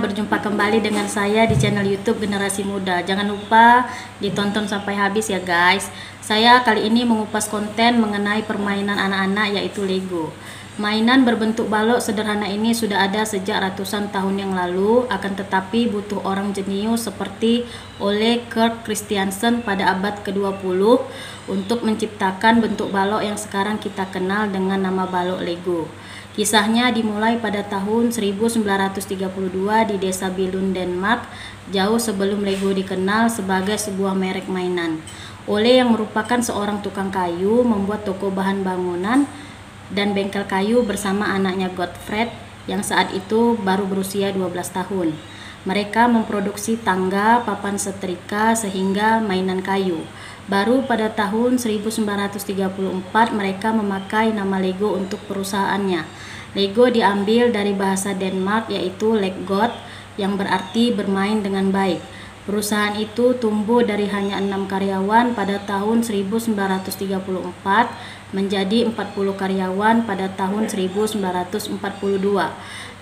berjumpa kembali dengan saya di channel YouTube Generasi Muda. Jangan lupa ditonton sampai habis ya guys. Saya kali ini mengupas konten mengenai permainan anak-anak yaitu Lego. Mainan berbentuk balok sederhana ini sudah ada sejak ratusan tahun yang lalu, akan tetapi butuh orang jenius seperti Ole Kirk Christiansen pada abad ke-20 untuk menciptakan bentuk balok yang sekarang kita kenal dengan nama balok Lego. Kisahnya dimulai pada tahun 1932 di desa Billund, Denmark, jauh sebelum Lego dikenal sebagai sebuah merek mainan. Ole yang merupakan seorang tukang kayu membuat toko bahan bangunan dan bengkel kayu bersama anaknya Gottfred yang saat itu baru berusia 12 tahun. Mereka memproduksi tangga, papan setrika, sehingga mainan kayu. Baru pada tahun 1934 mereka memakai nama Lego untuk perusahaannya. Lego diambil dari bahasa Denmark yaitu leggot yang berarti bermain dengan baik. Perusahaan itu tumbuh dari hanya 6 karyawan pada tahun 1934 menjadi 40 karyawan pada tahun 1942.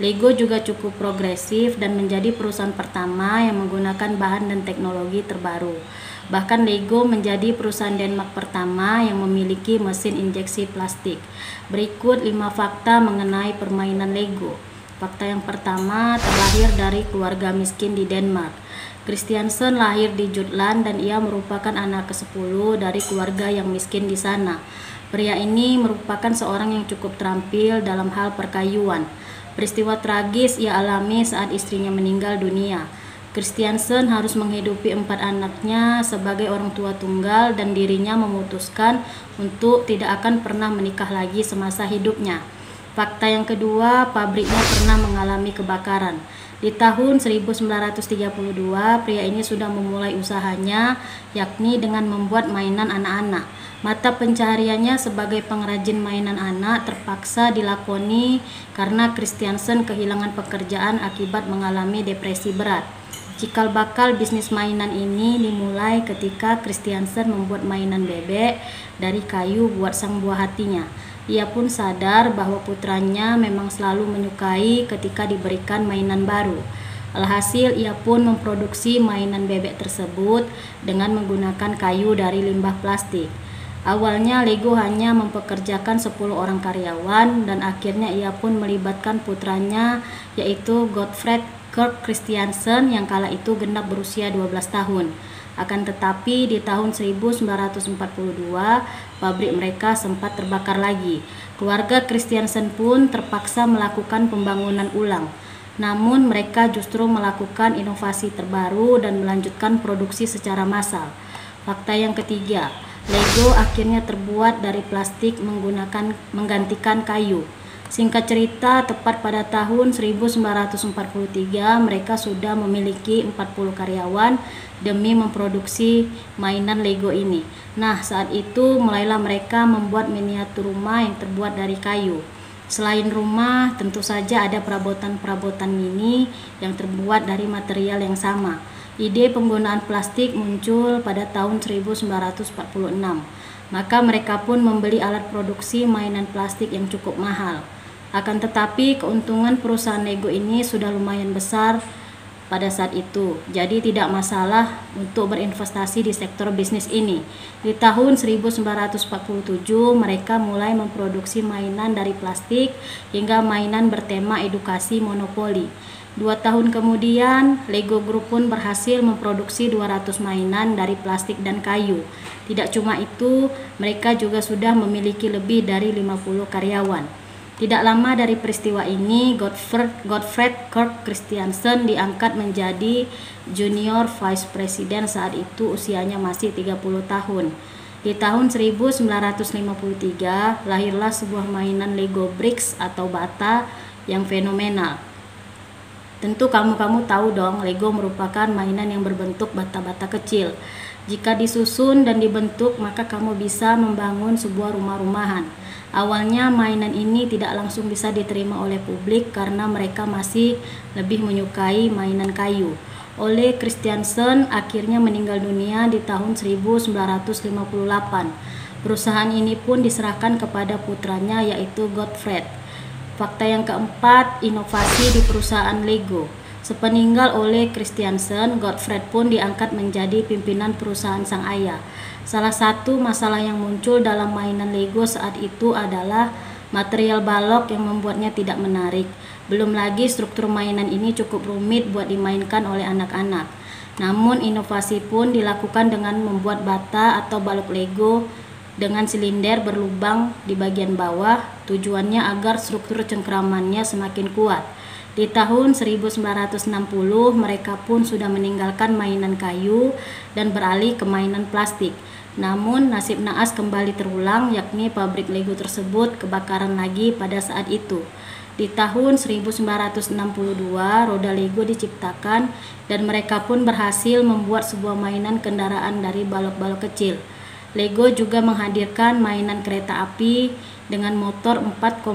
Lego juga cukup progresif dan menjadi perusahaan pertama yang menggunakan bahan dan teknologi terbaru. Bahkan Lego menjadi perusahaan Denmark pertama yang memiliki mesin injeksi plastik. Berikut 5 fakta mengenai permainan Lego. Fakta yang pertama, terlahir dari keluarga miskin di Denmark. Christiansen lahir di Jutland dan ia merupakan anak ke-10 dari keluarga yang miskin di sana. Pria ini merupakan seorang yang cukup terampil dalam hal perkayuan. Peristiwa tragis ia alami saat istrinya meninggal dunia. Christiansen harus menghidupi 4 anaknya sebagai orang tua tunggal dan dirinya memutuskan untuk tidak akan pernah menikah lagi semasa hidupnya. Fakta yang kedua, pabriknya pernah mengalami kebakaran. Di tahun 1932, pria ini sudah memulai usahanya, yakni dengan membuat mainan anak-anak. Mata pencahariannya sebagai pengrajin mainan anak terpaksa dilakoni karena Christiansen kehilangan pekerjaan akibat mengalami depresi berat. Cikal bakal bisnis mainan ini dimulai ketika Christiansen membuat mainan bebek dari kayu buat sang buah hatinya. Ia pun sadar bahwa putranya memang selalu menyukai ketika diberikan mainan baru. Alhasil ia pun memproduksi mainan bebek tersebut dengan menggunakan kayu dari limbah plastik. Awalnya Lego hanya mempekerjakan 10 orang karyawan dan akhirnya ia pun melibatkan putranya yaitu Gottfred Kirk Christiansen yang kala itu genap berusia 12 tahun. Akan tetapi di tahun 1942 pabrik mereka sempat terbakar lagi. Keluarga Christiansen pun terpaksa melakukan pembangunan ulang. Namun mereka justru melakukan inovasi terbaru dan melanjutkan produksi secara massal. Fakta yang ketiga, Lego akhirnya terbuat dari plastik menggantikan kayu. Singkat cerita, tepat pada tahun 1943 mereka sudah memiliki 40 karyawan demi memproduksi mainan Lego ini. Nah, saat itu mulailah mereka membuat miniatur rumah yang terbuat dari kayu. Selain rumah, tentu saja ada perabotan-perabotan mini yang terbuat dari material yang sama. Ide penggunaan plastik muncul pada tahun 1946. Maka mereka pun membeli alat produksi mainan plastik yang cukup mahal. Akan tetapi keuntungan perusahaan Lego ini sudah lumayan besar pada saat itu. Jadi tidak masalah untuk berinvestasi di sektor bisnis ini. Di tahun 1947 mereka mulai memproduksi mainan dari plastik hingga mainan bertema edukasi monopoli. 2 tahun kemudian, Lego Group pun berhasil memproduksi 200 mainan dari plastik dan kayu. Tidak cuma itu, mereka juga sudah memiliki lebih dari 50 karyawan. Tidak lama dari peristiwa ini, Gottfred Kirk Christiansen diangkat menjadi Junior Vice President saat itu usianya masih 30 tahun. Di tahun 1953, lahirlah sebuah mainan Lego Bricks atau bata yang fenomenal. Tentu kamu tahu dong, Lego merupakan mainan yang berbentuk bata-bata kecil. Jika disusun dan dibentuk, maka kamu bisa membangun sebuah rumah-rumahan. Awalnya mainan ini tidak langsung bisa diterima oleh publik karena mereka masih lebih menyukai mainan kayu. Ole Christiansen akhirnya meninggal dunia di tahun 1958. Perusahaan ini pun diserahkan kepada putranya yaitu Gottfred. Fakta yang keempat, inovasi di perusahaan Lego. Sepeninggal Ole Christiansen, Gottfried pun diangkat menjadi pimpinan perusahaan sang ayah. Salah satu masalah yang muncul dalam mainan Lego saat itu adalah material balok yang membuatnya tidak menarik. Belum lagi struktur mainan ini cukup rumit buat dimainkan oleh anak-anak. Namun inovasi pun dilakukan dengan membuat bata atau balok Lego dengan silinder berlubang di bagian bawah, tujuannya agar struktur cengkramannya semakin kuat. Di tahun 1960, mereka pun sudah meninggalkan mainan kayu dan beralih ke mainan plastik. Namun nasib naas kembali terulang, yakni pabrik Lego tersebut kebakaran lagi pada saat itu. Di tahun 1962, roda Lego diciptakan dan mereka pun berhasil membuat sebuah mainan kendaraan dari balok-balok kecil. Lego juga menghadirkan mainan kereta api dengan motor 4,5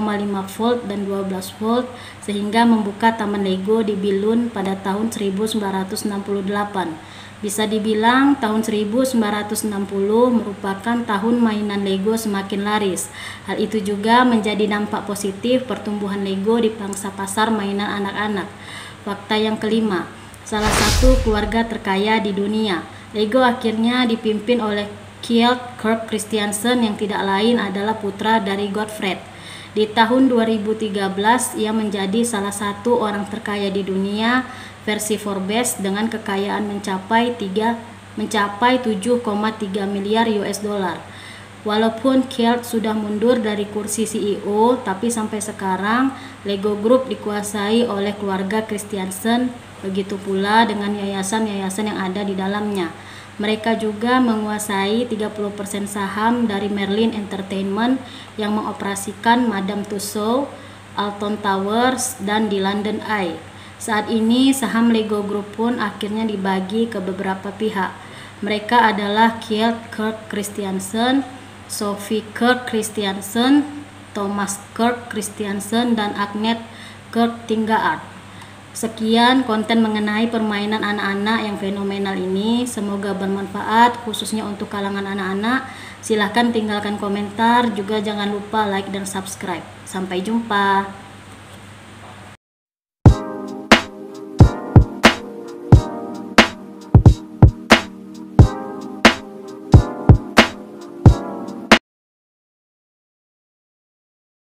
volt dan 12 volt sehingga membuka taman Lego di Billund pada tahun 1968. Bisa dibilang tahun 1960 merupakan tahun mainan Lego semakin laris. Hal itu juga menjadi dampak positif pertumbuhan Lego di pangsa pasar mainan anak-anak. Fakta yang kelima, salah satu keluarga terkaya di dunia. Lego akhirnya dipimpin oleh Kjeld Kirk Christiansen yang tidak lain adalah putra dari Gottfried. Di tahun 2013 ia menjadi salah satu orang terkaya di dunia versi Forbes dengan kekayaan mencapai 7,3 miliar US dollar. Walaupun Kjeld sudah mundur dari kursi CEO, tapi sampai sekarang Lego Group dikuasai oleh keluarga Christiansen, begitu pula dengan yayasan-yayasan yang ada di dalamnya. Mereka juga menguasai 30% saham dari Merlin Entertainment yang mengoperasikan Madame Tussauds, Alton Towers, dan di London Eye. Saat ini saham Lego Group pun akhirnya dibagi ke beberapa pihak. Mereka adalah Kjeld Kirk Christiansen, Sophie Kirk Christiansen, Thomas Kirk Christiansen, dan Agnes Kirk Tinggaard. Sekian konten mengenai permainan anak-anak yang fenomenal ini. Semoga bermanfaat khususnya untuk kalangan anak-anak. Silahkan tinggalkan komentar, juga jangan lupa like dan subscribe. Sampai jumpa.